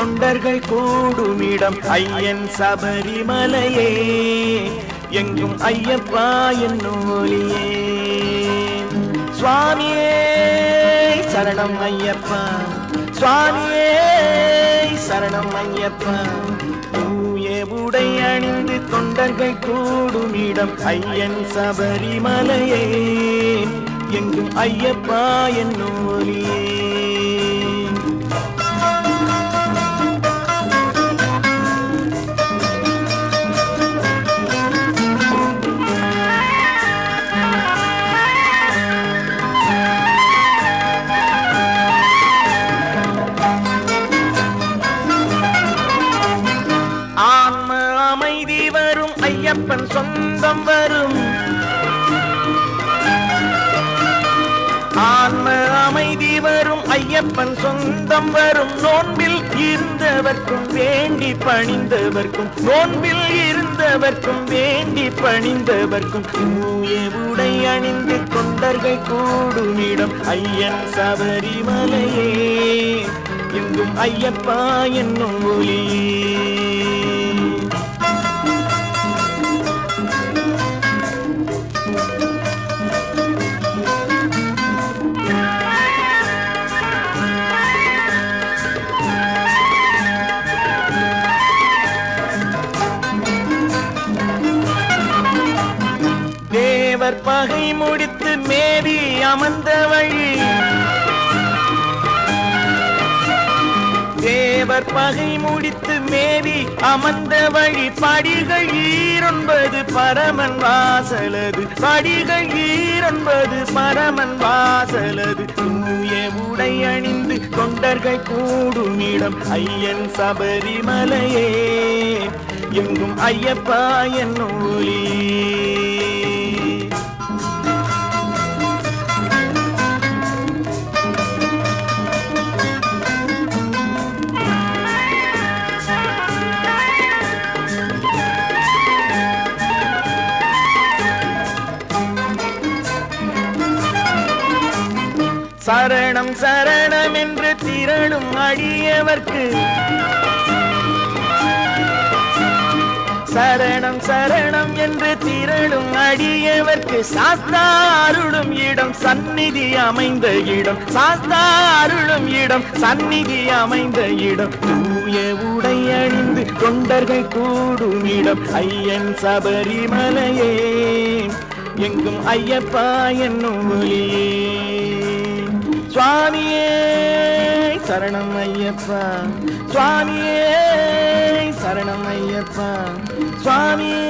தொண்டர்கள் கூடுமிடம் ஐயன் சபரிமலையே எங்கும் ஐயப்பா என்னும் ஒலியே. சுவாமியே சரணம் ஐயப்பா, சுவாமியே சரணம் ஐயப்பா. தூய உடை அணிந்து தொண்டர்கள் கூடுமிடம் ஐயன் சபரிமலையே எங்கும் ஐயப்பா என்னும் ஒலியே. ஐயப்பன் சொந்தம் வரும், ஆன்ம அமைதி வரும் ஐயப்பன் சொந்தம் வரும். நோன்பில் இருந்தவர்க்கும் வேண்டி பணிந்தவர்க்கும், நோன்பில் இருந்தவர்க்கும் வேண்டி பணிந்தவர்க்கும் தூய உடை அணிந்து தொண்டர்கள் கூடுமிடம் ஐயன் சபரிமலையே எங்கும் ஐயப்பா என்னும் ஒலியே. தேவர் பகை முடித்து மேவி அமர்ந்த வழி, தேவர் பகை முடித்து மேவி அமர்ந்த வழி. படிகள் 9 பரமன் வாசலது, படிகள் 9 பரமன் வாசலது. தூய உடை அணிந்து தொண்டர்கள் கூடுமிடம் ஐயன் சபரிமலையே எங்கும் ஐயப்பா என்னும் ஒலியே. சரணம் சரணம் என்று திரளும் அடியவர்க்கு, சரணம் சரணம் என்று திரளும் அடியவர்க்கு சாஸ்தா அருளும் இடம் சந்நிதி அமைந்த இடம், சாஸ்தா அருளும் இடம் சந்நிதி அமைந்த இடம். தூய உடை அணிந்து தொண்டர்கள் கூடும் இடம் ஐயன் சபரிமலையே எங்கும் ஐயப்பா என்னும் ஒலியே. சுவாமியே சரணம் ஐயப்பா, சுவாமியே சரணம் ஐயப்பா, சுவாமியே